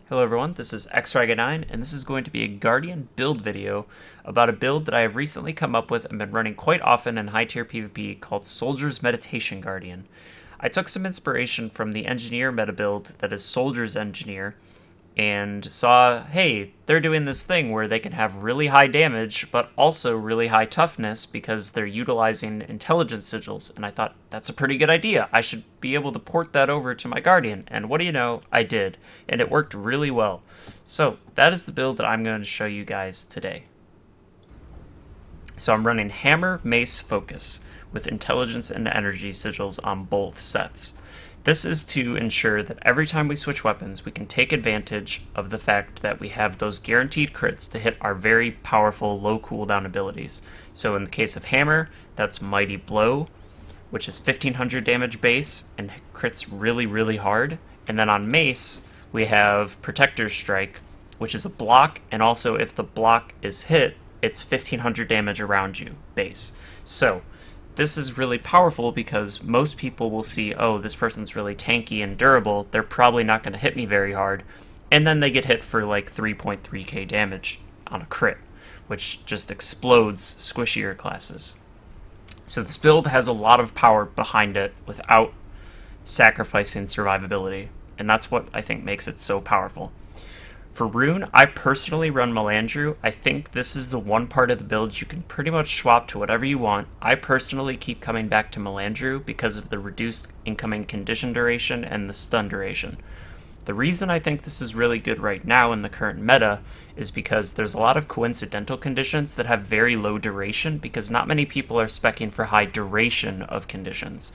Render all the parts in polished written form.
Hello everyone, this is xRaga9, and this is going to be a Guardian build video about a build that I have recently come up with and been running quite often in high tier PvP called Soldier's Meditation Guardian. I took some inspiration from the Engineer meta build that is Soldier's Engineer, and saw, hey, they're doing this thing where they can have really high damage, but also really high toughness because they're utilizing intelligence sigils, and I thought, that's a pretty good idea. I should be able to port that over to my Guardian, and what do you know, I did, and it worked really well. So, that is the build that I'm going to show you guys today. So I'm running Hammer, Mace, Focus, with intelligence and energy sigils on both sets. This is to ensure that every time we switch weapons, we can take advantage of the fact that we have those guaranteed crits to hit our very powerful low cooldown abilities. So in the case of Hammer, that's Mighty Blow, which is 1500 damage base and crits really, really hard. And then on Mace, we have Protector's Strike, which is a block, and also if the block is hit, it's 1500 damage around you base. So this is really powerful because most people will see, oh, this person's really tanky and durable, they're probably not going to hit me very hard, and then they get hit for like 3.3k damage on a crit, which just explodes squishier classes. So this build has a lot of power behind it without sacrificing survivability, and that's what I think makes it so powerful. For Rune, I personally run Melandru. I think this is the one part of the build you can pretty much swap to whatever you want. I personally keep coming back to Melandru because of the reduced incoming condition duration and the stun duration. The reason I think this is really good right now in the current meta is because there's a lot of coincidental conditions that have very low duration because not many people are speccing for high duration of conditions.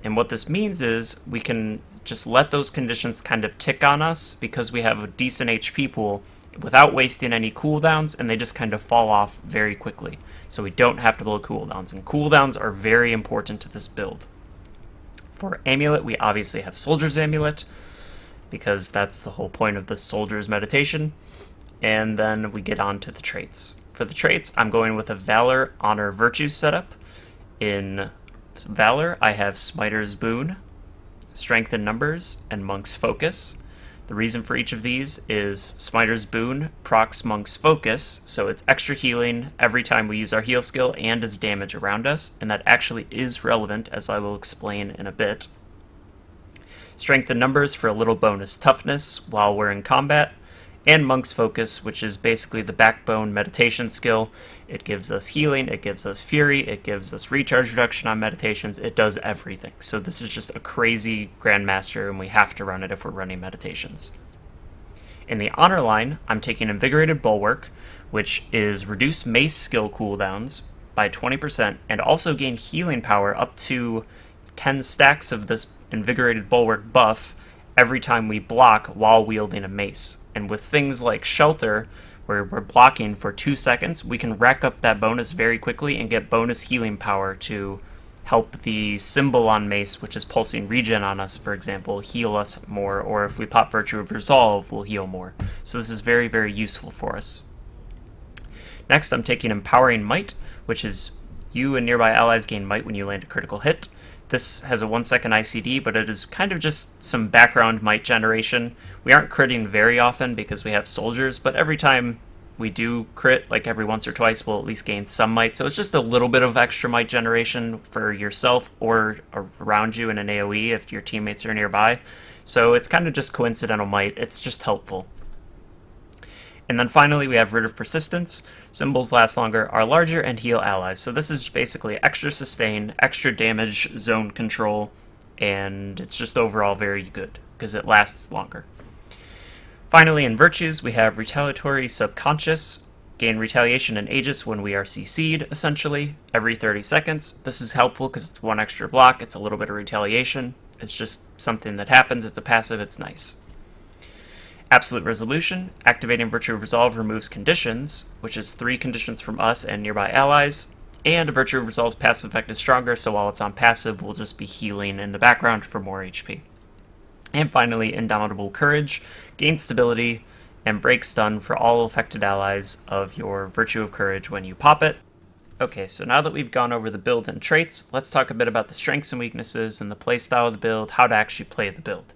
And what this means is we can just let those conditions kind of tick on us because we have a decent HP pool without wasting any cooldowns, and they just kind of fall off very quickly. So we don't have to blow cooldowns, and cooldowns are very important to this build. For Amulet, we obviously have Soldier's Amulet because that's the whole point of the Soldier's Meditation. And then we get on to the traits. For the traits, I'm going with a Valor, Honor, Virtue setup. In Valor, I have Smiter's Boon, Strength in Numbers, and Monk's Focus. The reason for each of these is Smiter's Boon procs Monk's Focus, so it's extra healing every time we use our heal skill and as damage around us, and that actually is relevant, as I will explain in a bit. Strength in Numbers for a little bonus toughness while we're in combat, and Monk's Focus, which is basically the backbone meditation skill. It gives us healing, it gives us fury, it gives us recharge reduction on meditations, it does everything. So this is just a crazy Grandmaster, and we have to run it if we're running meditations. In the Honor line, I'm taking Invigorated Bulwark, which is reduce mace skill cooldowns by 20%, and also gain healing power up to 10 stacks of this Invigorated Bulwark buff every time we block while wielding a mace. And with things like Shelter, where we're blocking for 2 seconds, we can rack up that bonus very quickly and get bonus healing power to help the symbol on Mace, which is pulsing regen on us, for example, heal us more, or if we pop Virtue of Resolve, we'll heal more. So this is very, very useful for us. Next, I'm taking Empowering Might, which is you and nearby allies gain might when you land a critical hit. This has a 1-second ICD, but it is kind of just some background might generation. We aren't critting very often because we have soldiers, but every time we do crit, like every once or twice, we'll at least gain some might. So it's just a little bit of extra might generation for yourself or around you in an AoE if your teammates are nearby. So it's kind of just coincidental might. It's just helpful. And then finally, we have Rid of Persistence. Symbols last longer, are larger, and heal allies. So this is basically extra sustain, extra damage, zone control, and it's just overall very good because it lasts longer. Finally, in Virtues, we have Retaliatory Subconscious. Gain Retaliation and Aegis when we are CC'd, essentially, every 30 seconds. This is helpful because it's 1 extra block, it's a little bit of retaliation. It's just something that happens, it's a passive, it's nice. Absolute Resolution. Activating Virtue of Resolve removes conditions, which is 3 conditions from us and nearby allies, and Virtue of Resolve's passive effect is stronger, so while it's on passive, we'll just be healing in the background for more HP. And finally, Indomitable Courage. Gain stability and break stun for all affected allies of your Virtue of Courage when you pop it. Okay, so now that we've gone over the build and traits, let's talk a bit about the strengths and weaknesses and the playstyle of the build, how to actually play the build.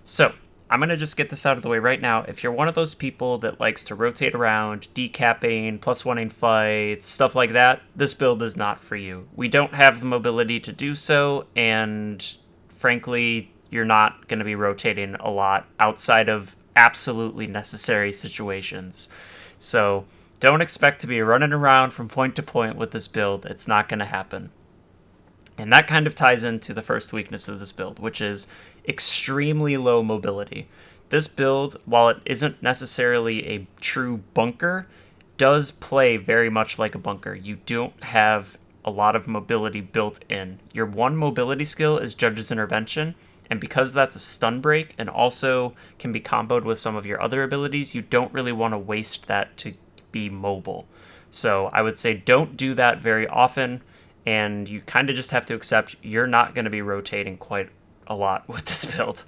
So, I'm going to just get this out of the way right now. If you're one of those people that likes to rotate around, decapping, +1ing fights, stuff like that, this build is not for you. We don't have the mobility to do so, and frankly, you're not going to be rotating a lot outside of absolutely necessary situations. So don't expect to be running around from point to point with this build. It's not going to happen. And that kind of ties into the first weakness of this build, which is extremely low mobility. This build, while it isn't necessarily a true bunker, does play very much like a bunker. You don't have a lot of mobility built in. Your one mobility skill is Judge's Intervention, and because that's a stun break and also can be comboed with some of your other abilities, you don't really want to waste that to be mobile. So I would say don't do that very often, and you kind of just have to accept you're not going to be rotating quite a lot with this build.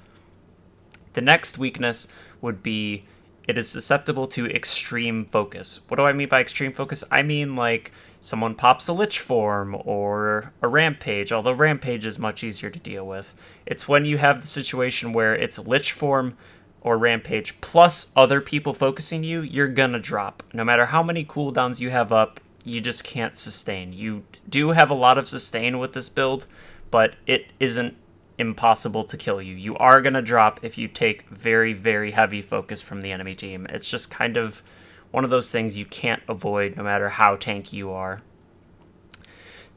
The next weakness would be it is susceptible to extreme focus. What do I mean by extreme focus? I mean like someone pops a Lich form or a Rampage, although Rampage is much easier to deal with. It's when you have the situation where it's Lich form or Rampage plus other people focusing you, you're gonna drop. No matter how many cooldowns you have up, you just can't sustain. You do have a lot of sustain with this build, but it isn't impossible to kill you. You are going to drop if you take very, very heavy focus from the enemy team. It's just kind of one of those things you can't avoid no matter how tanky you are.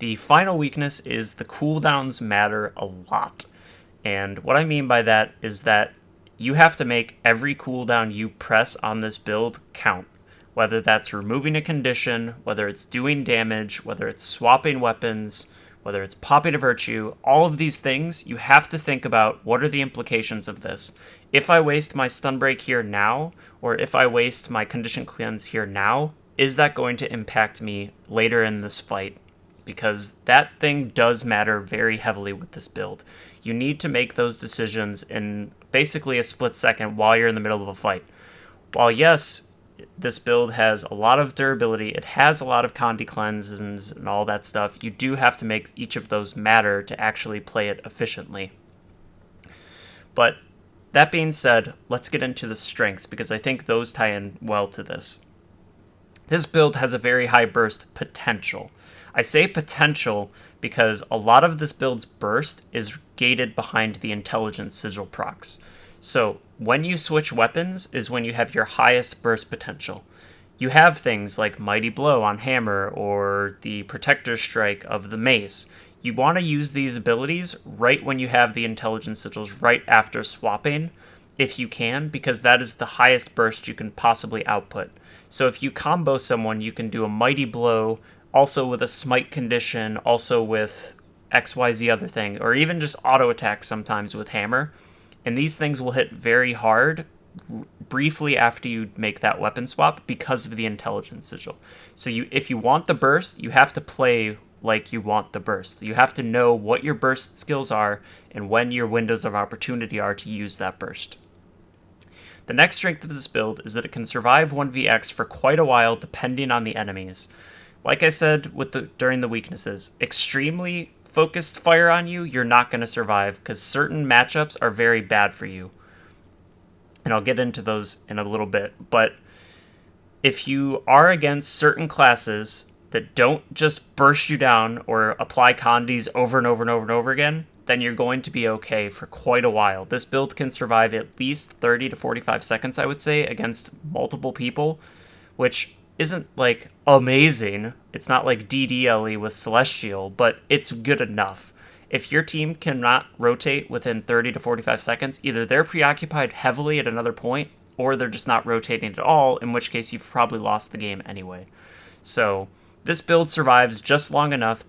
The final weakness is the cooldowns matter a lot. And what I mean by that is that you have to make every cooldown you press on this build count. Whether that's removing a condition, whether it's doing damage, whether it's swapping weapons, whether it's popping a virtue, all of these things, you have to think about what are the implications of this. If I waste my stun break here now, or if I waste my condition cleanse here now, is that going to impact me later in this fight? Because that thing does matter very heavily with this build. You need to make those decisions in basically a split second while you're in the middle of a fight. While yes, this build has a lot of durability, it has a lot of Condi cleanses and all that stuff, you do have to make each of those matter to actually play it efficiently. But that being said, let's get into the strengths, because I think those tie in well to this. This build has a very high burst potential. I say potential because a lot of this build's burst is gated behind the intelligence sigil procs. So when you switch weapons is when you have your highest burst potential. You have things like Mighty Blow on Hammer or the Protector Strike of the Mace. You want to use these abilities right when you have the intelligence sigils, right after swapping, if you can, because that is the highest burst you can possibly output. So if you combo someone, you can do a Mighty Blow, also with a Smite condition, also with XYZ other thing, or even just auto attack sometimes with Hammer. And these things will hit very hard briefly after you make that weapon swap because of the intelligence sigil. So if you want the burst, you have to play like you want the burst. You have to know what your burst skills are and when your windows of opportunity are to use that burst. The next strength of this build is that it can survive 1vx for quite a while depending on the enemies. Like I said during the weaknesses, extremely focused fire on you, you're not going to survive because certain matchups are very bad for you. And I'll get into those in a little bit. But if you are against certain classes that don't just burst you down or apply condis over and over and over and over again, then you're going to be okay for quite a while. This build can survive at least 30 to 45 seconds, I would say, against multiple people, which isn't like amazing. It's not like DDLE with Celestial, but it's good enough. If your team cannot rotate within 30 to 45 seconds, either they're preoccupied heavily at another point, or they're just not rotating at all, in which case you've probably lost the game anyway. So this build survives just long enough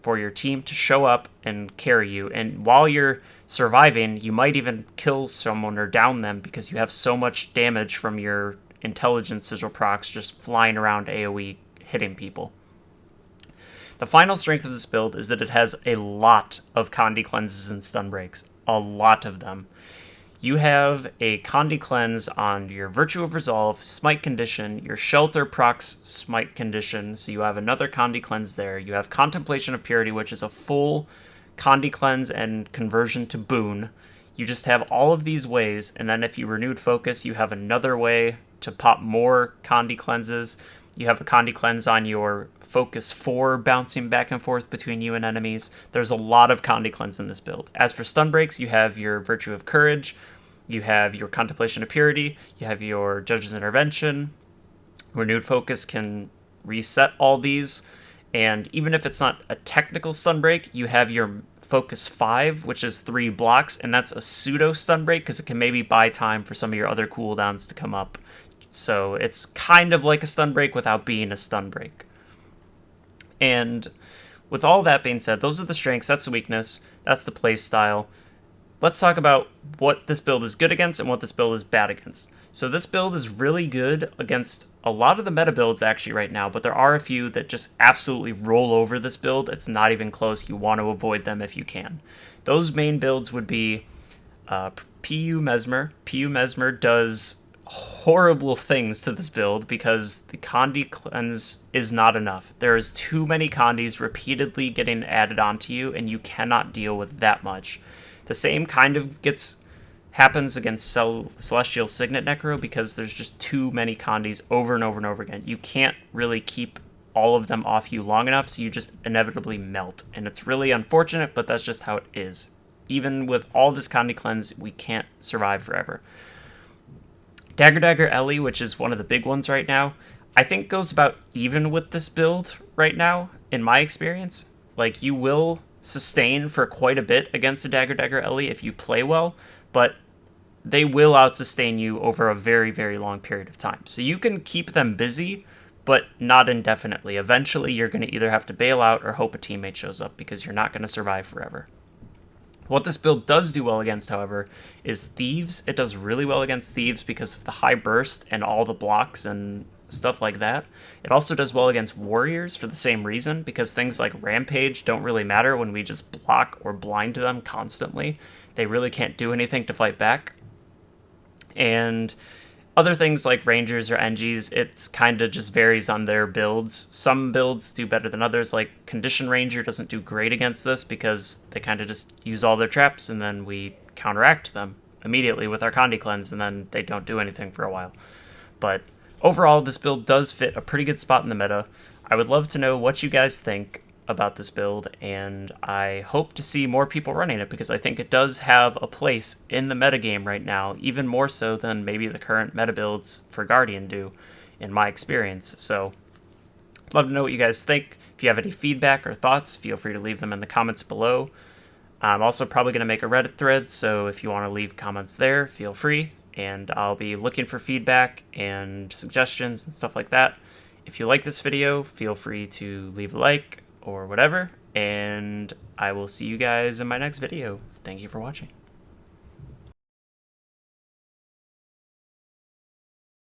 for your team to show up and carry you, and while you're surviving, you might even kill someone or down them because you have so much damage from your intelligence sigil procs just flying around AoE hitting people. The final strength of this build is that it has a lot of Condi cleanses and stun breaks. A lot of them. You have a Condi cleanse on your Virtue of Resolve, Smite condition, your Shelter procs Smite condition, so you have another Condi cleanse there. You have Contemplation of Purity, which is a full Condi cleanse and conversion to boon. You just have all of these ways, and then if you renewed focus, you have another way to pop more Condi cleanses. You have a Condi cleanse on your focus 4 bouncing back and forth between you and enemies. There's a lot of Condi cleanse in this build. As for stun breaks, you have your Virtue of Courage, you have your Contemplation of Purity, you have your Judge's Intervention. Renewed focus can reset all these, and even if it's not a technical stun break, you have your focus 5, which is 3 blocks, and that's a pseudo stun break because it can maybe buy time for some of your other cooldowns to come up. So it's kind of like a stun break without being a stun break. And with all that being said, those are the strengths, that's the weakness, that's the play style. Let's talk about what this build is good against and what this build is bad against. So this build is really good against a lot of the meta builds actually right now, but there are a few that just absolutely roll over this build. It's not even close. You want to avoid them if you can. Those main builds would be PU Mesmer. PU Mesmer does horrible things to this build because the Condi cleanse is not enough. There is too many Condis repeatedly getting added onto you, and you cannot deal with that much. The same kind of happens against Celestial Signet Necro because there's just too many Condis over and over and over again. You can't really keep all of them off you long enough, so you just inevitably melt. And it's really unfortunate, but that's just how it is. Even with all this Condi cleanse, we can't survive forever. Dagger Ellie, which is one of the big ones right now, I think goes about even with this build right now, in my experience. Like, you will sustain for quite a bit against a Dagger Ellie if you play well, but they will outsustain you over a very, very long period of time. So you can keep them busy, but not indefinitely. Eventually, you're going to either have to bail out or hope a teammate shows up because you're not going to survive forever. What this build does do well against, however, is Thieves. It does really well against Thieves because of the high burst and all the blocks and stuff like that. It also does well against Warriors for the same reason, because things like Rampage don't really matter when we just block or blind them constantly. They really can't do anything to fight back. And other things like Rangers or NGs, it's kind of just varies on their builds. Some builds do better than others, like Condition Ranger doesn't do great against this because they kind of just use all their traps and then we counteract them immediately with our Condi Cleanse and then they don't do anything for a while. But overall, this build does fit a pretty good spot in the meta. I would love to know what you guys think about this build, and I hope to see more people running it because I think it does have a place in the metagame right now, even more so than maybe the current meta builds for Guardian do, in my experience. So, I'd love to know what you guys think. If you have any feedback or thoughts, feel free to leave them in the comments below. I'm also probably going to make a Reddit thread, so if you want to leave comments there, feel free, and I'll be looking for feedback and suggestions and stuff like that. If you like this video, feel free to leave a like or whatever, and I will see you guys in my next video. Thank you for watching.